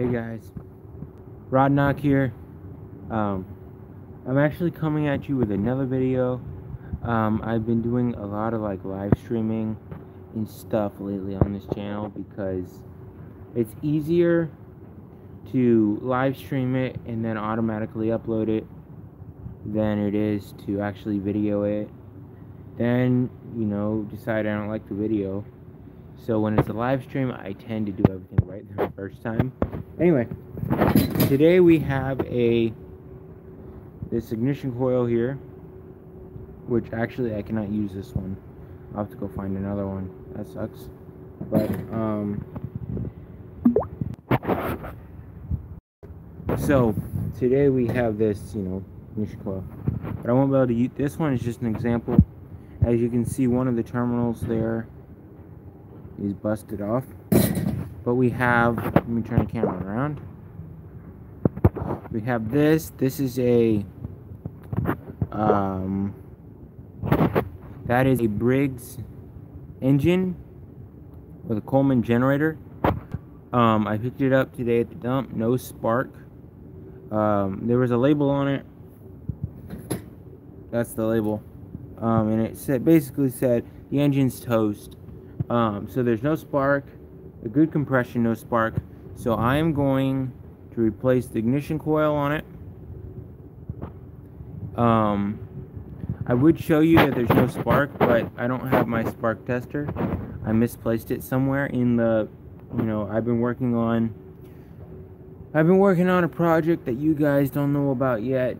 Hey guys, Rodnock here. I'm actually coming at you with another video. I've been doing a lot of live streaming and stuff lately on this channel because it's easier to live stream it and then automatically upload it than it is to actually video it. Then, decide I don't like the video. So when it's a live stream, I tend to do everything right the first time. Anyway, today we have this ignition coil here, which actually I cannot use this one. I'll have to go find another one. That sucks. But so today we have this, ignition coil. But I won't be able to use this one. Is just an example. As you can see, one of the terminals there is busted off, but we have, let me turn the camera around. We have this is a that is a Briggs engine with a Coleman generator. I picked it up today at the dump. No spark. There was a label on it. That's the label, and it basically said the engine's toast. So there's no spark, a good compression, no spark. So I am going to replace the ignition coil on it. I would show you that there's no spark, but I don't have my spark tester. I misplaced it somewhere in the, I've been working on a project that you guys don't know about yet.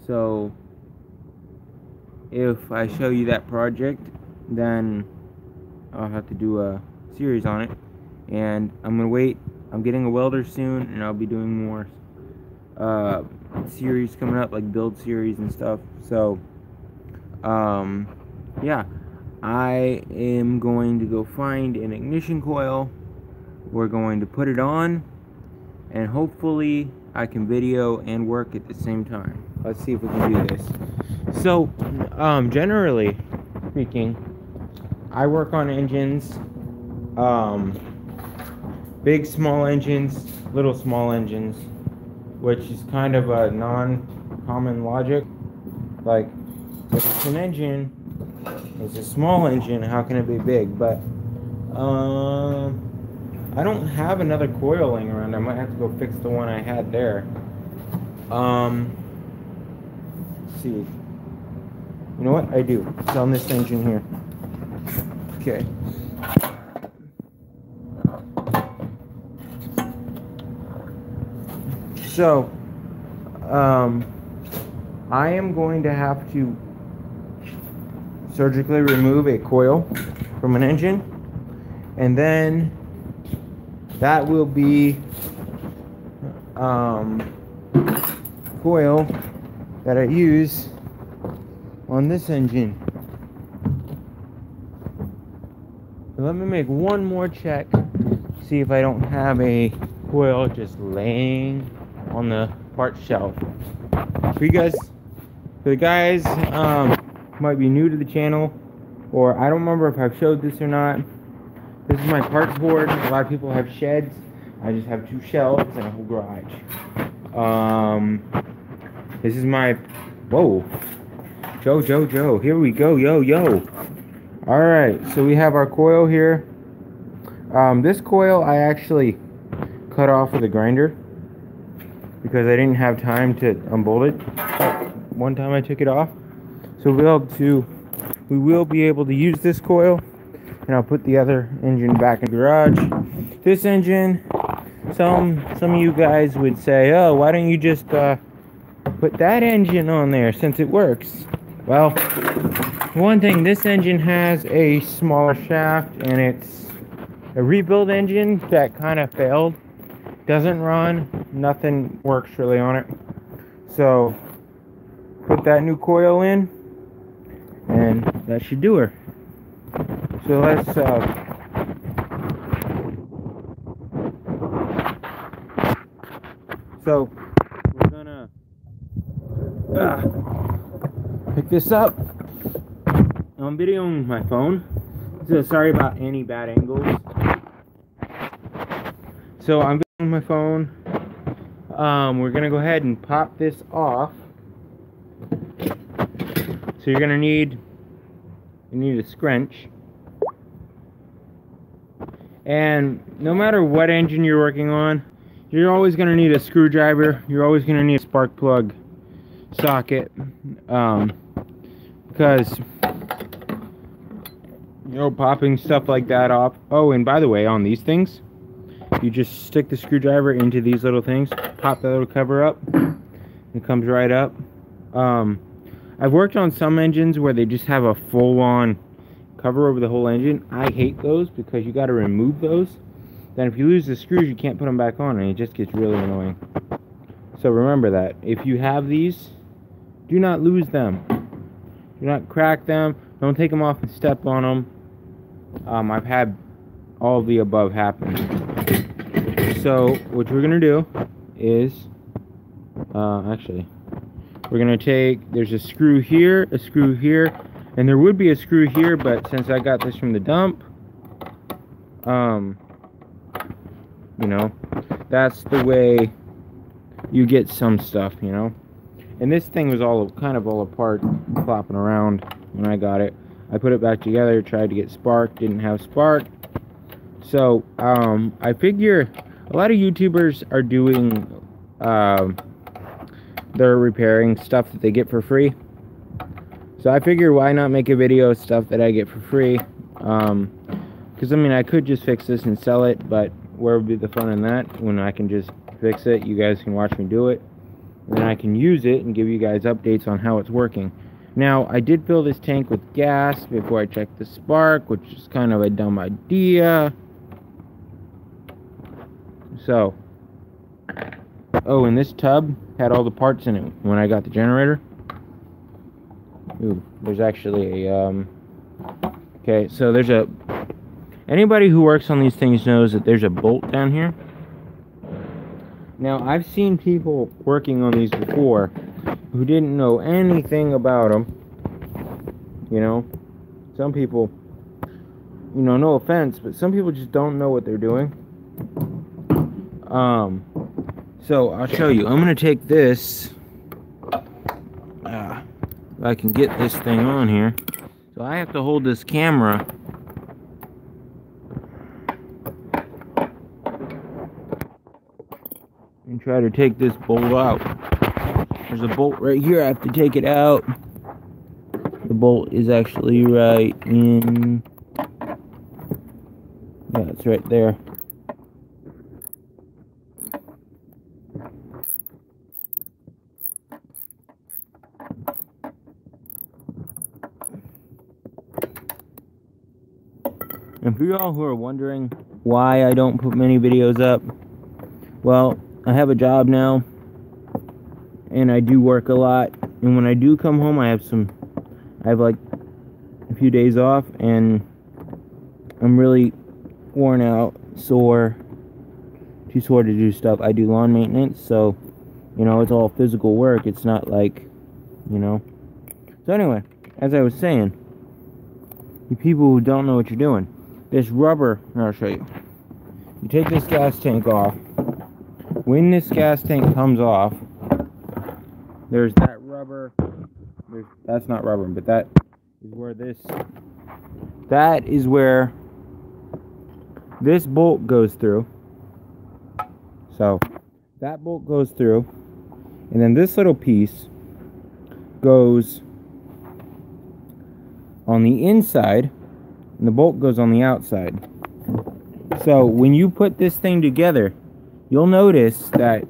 So if I show you that project, then I'll have to do a series on it, and I'm gonna wait. I'm getting a welder soon, and I'll be doing more series coming up, like build series and stuff. So yeah, I am going to go find an ignition coil. We're going to put it on, and hopefully I can video and work at the same time. Let's see if we can do this. So generally speaking, I work on engines, big small engines, little small engines, which is kind of a non-common logic. Like, if it's an engine, it's a small engine, how can it be big? But I don't have another coil laying around. I might have to go fix the one I had there. Let's see. You know what? I do. It's on this engine here. Okay. So, I am going to have to surgically remove a coil from an engine, and then that will be coil that I use on this engine. Let me make one more check, see if I don't have a coil just laying on the part shelf. For the guys might be new to the channel, or I don't remember if I've showed this or not. This is my parts board. A lot of people have sheds. I just have 2 shelves and a whole garage. This is my, whoa, Joe, here we go, yo. Alright, so we have our coil here. This coil I actually cut off with a grinder because I didn't have time to unbolt it one time I took it off. So we will be able to use this coil, and I'll put the other engine back in the garage. This engine, some of you guys would say, oh, why don't you just put that engine on there since it works? Well, one thing, this engine has a smaller shaft, and it's a rebuild engine that kind of failed. Doesn't run, nothing works really on it. So put that new coil in, and that should do her. So let's so we're gonna pick this up. I'm videoing my phone, so sorry about any bad angles. So I'm on my phone. We're gonna go ahead and pop this off. So you're gonna need a scrunch. And no matter what engine you're working on, you're always gonna need a screwdriver. You're always gonna need a spark plug socket, because you know, popping stuff like that off. Oh, and by the way, on these things, you just stick the screwdriver into these little things, pop that little cover up, it comes right up. I've worked on some engines where they just have a full-on cover over the whole engine. I hate those because you got to remove those. Then if you lose the screws, you can't put them back on, and it just gets really annoying. So remember that. If you have these, do not lose them. Do not crack them. Don't take them off and step on them. I've had all of the above happen. So what we're going to do is, actually, we're going to take, there's a screw here, and there would be a screw here, but since I got this from the dump, you know, that's the way you get some stuff, you know. And this thing was kind of all apart, flopping around when I got it. I put it back together, tried to get spark, didn't have spark. So, I figure a lot of YouTubers are doing, they're repairing stuff that they get for free. So I figure why not make a video of stuff that I get for free. Because I mean, I could just fix this and sell it, but where would be the fun in that when I can just fix it? You guys can watch me do it, and then I can use it and give you guys updates on how it's working. Now, I did fill this tank with gas before I checked the spark, which is kind of a dumb idea. So, oh, and this tub had all the parts in it when I got the generator. Ooh, there's actually a, okay, so there's a, anybody who works on these things knows that there's a bolt down here. Now, I've seen people working on these before who didn't know anything about them. You know, some people, you know, no offense, but some people just don't know what they're doing. So I'll show you. I'm gonna take this, if I can get this thing on here. So I have to hold this camera and try to take this bolt out. There's a bolt right here. I have to take it out. The bolt is actually right in, yeah, it's right there. And for y'all who are wondering why I don't put many videos up, well, I have a job now, and I do work a lot, and when I do come home, I have like a few days off, and I'm really worn out, sore, too sore to do stuff. I do lawn maintenance, so, you know, it's all physical work. It's not like, you know. So anyway, as I was saying, you people who don't know what you're doing, this rubber, here, I'll show you. You take this gas tank off. When this gas tank comes off, there's that rubber. That's not rubber, but that is where this bolt goes through. So that bolt goes through, and then this little piece goes on the inside, and the bolt goes on the outside. So when you put this thing together, you'll notice that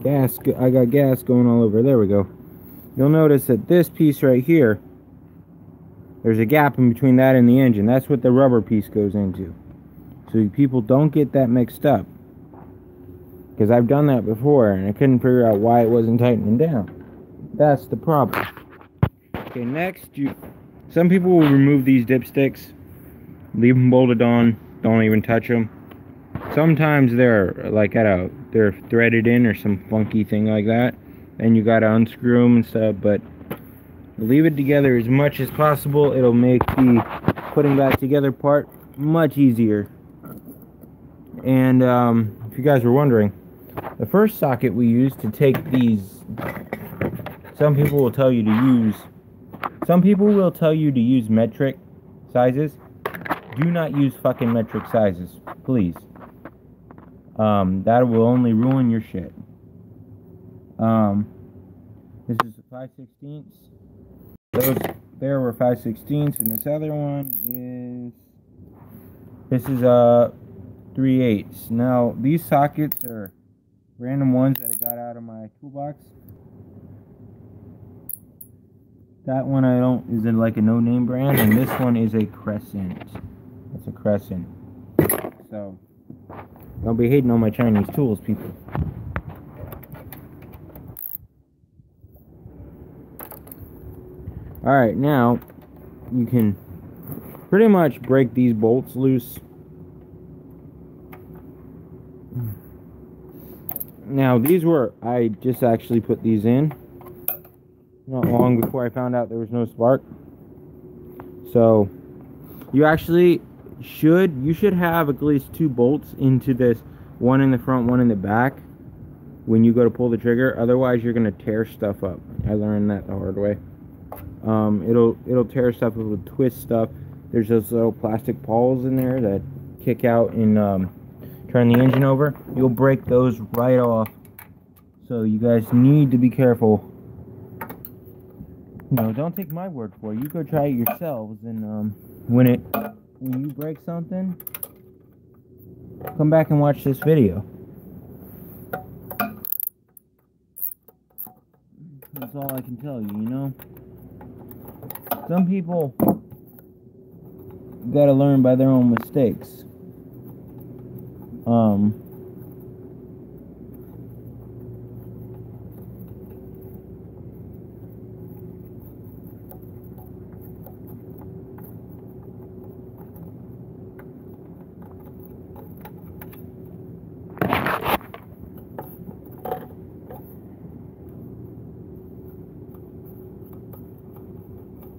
I got gas going all over. There we go. You'll notice that this piece right here, there's a gap in between that and the engine. That's what the rubber piece goes into. So people don't get that mixed up, because I've done that before and I couldn't figure out why it wasn't tightening down. That's the problem. Okay, next, some people will remove these dipsticks, leave them bolted on, don't even touch them. Sometimes they're like they're threaded in or some funky thing like that, and you gotta unscrew them and stuff, but leave it together as much as possible. It'll make the putting back together part much easier. And if you guys were wondering, the first socket we used to take these, some people will tell you to use metric sizes. Do not use fucking metric sizes, please. That will only ruin your shit. This is a 5/16. Those there were 5/16, and this other one this is a 3/8. Now these sockets are random ones that I got out of my toolbox. That one is in like a no-name brand, and this one is a Crescent. It's a Crescent. So don't be hating on my Chinese tools, people. Alright, now you can pretty much break these bolts loose. Now I just actually put these in not long before I found out there was no spark. So you should have at least 2 bolts into this, one in the front, one in the back, when you go to pull the trigger. Otherwise you're going to tear stuff up. I learned that the hard way. It'll tear stuff up, it'll twist stuff. There's those little plastic pawls in there that kick out and turn the engine over. You'll break those right off. So you guys need to be careful. You know, don't take my word for it. You go try it yourselves, and when you break something, come back and watch this video. That's all I can tell you, you know? Some people gotta learn by their own mistakes.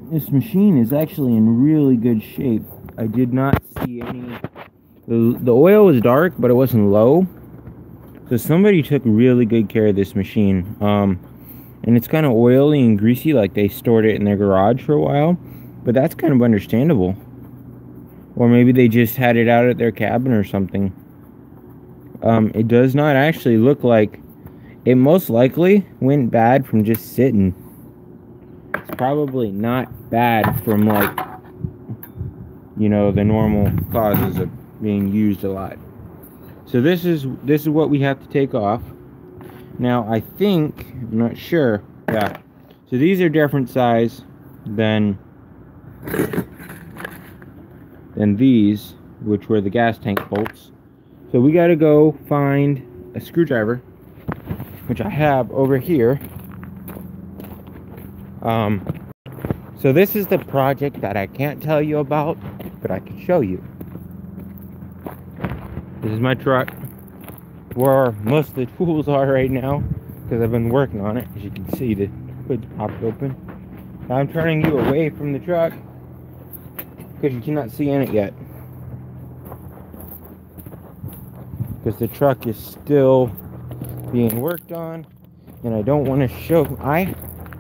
This machine is actually in really good shape. I did not see any... The oil was dark, but it wasn't low. So somebody took really good care of this machine. And it's kind of oily and greasy, like they stored it in their garage for a while. But that's kind of understandable. Or maybe they just had it out at their cabin or something. It does not actually look like... It most likely went bad from just sitting. It's probably not bad from, like, you know, the normal causes of being used a lot. So this is what we have to take off. Now I think, I'm not sure, yeah, so these are different size than these, which were the gas tank bolts. So we got to go find a screwdriver, which I have over here. So this is the project that I can't tell you about, but I can show you. This is my truck, where most of the tools are right now, because I've been working on it. As you can see, the hood's popped open. Now I'm turning you away from the truck, because you cannot see in it yet. Because the truck is still being worked on, and I don't want to show... I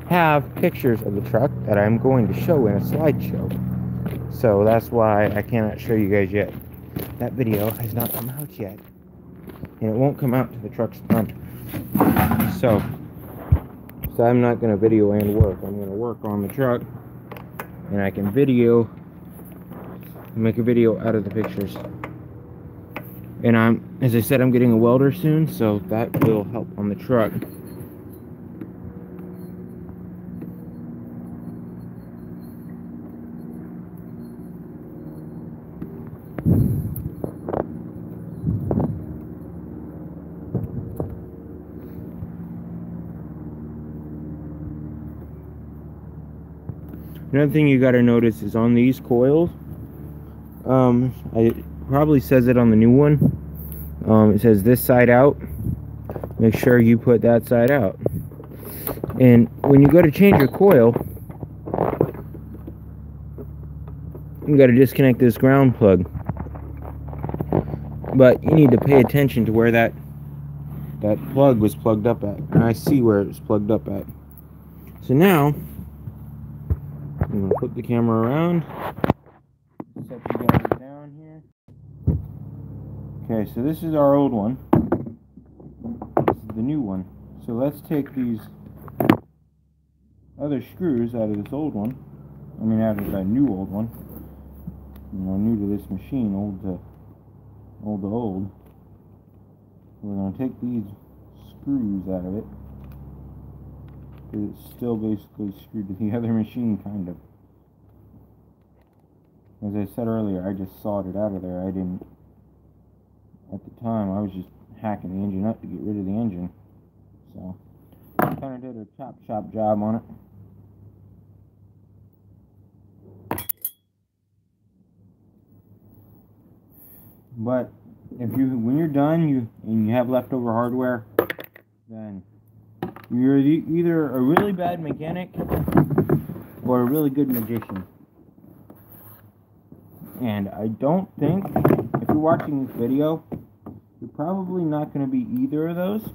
have pictures of the truck that I'm going to show in a slideshow. So that's why I cannot show you guys yet. That video has not come out yet. And it won't come out to the truck's front. So I'm not going to video and work. I'm going to work on the truck. And I can make a video out of the pictures. And as I said, I'm getting a welder soon, so that will help on the truck. Another thing you got to notice is on these coils, it probably says it on the new one. It says this side out. Make sure you put that side out. And when you go to change your coil, you got to disconnect this ground plug. But you need to pay attention to where that plug was plugged up at. And I see where it was plugged up at. So now, I'm going to flip the camera around. Set you guys down here. Okay, so this is our old one. This is the new one. So let's take these other screws out of this old one. I mean, out of that new old one. You know, new to this machine, old to old. We're going to take these screws out of it. Because it's still basically screwed to the other machine, kind of. As I said earlier, I just sawed it out of there. I didn't, at the time, I was just hacking the engine up to get rid of the engine. So, I kind of did a chop job on it. But when you're done, and you have leftover hardware, then you're either a really bad mechanic or a really good magician. And I don't think, if you're watching this video, you're probably not going to be either of those.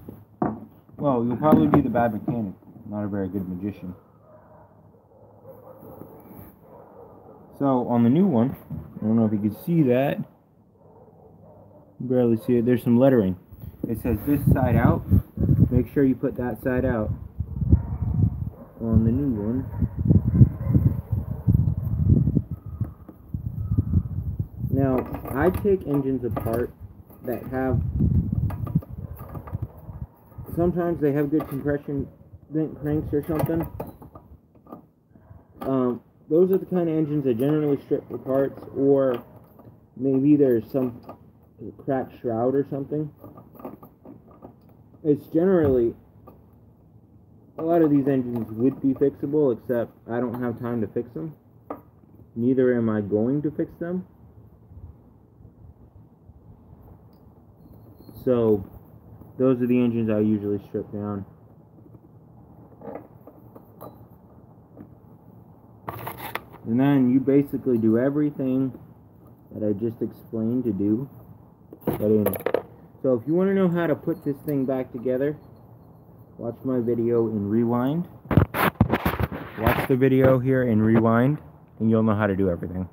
Well, you'll probably be the bad mechanic, not a very good magician. So, on the new one, I don't know if you can see that. Barely see it. There's some lettering. It says this side out. Make sure you put that side out on the new one. Now, I take engines apart that have, sometimes they have good compression vent cranks or something. Those are the kind of engines I generally strip for parts, or maybe there's some cracked shroud or something. It's generally, a lot of these engines would be fixable, except I don't have time to fix them. Neither am I going to fix them. So, those are the engines I usually strip down. And then you basically do everything that I just explained to do. So if you want to know how to put this thing back together, watch my video and rewind. Watch the video here and rewind, and you'll know how to do everything.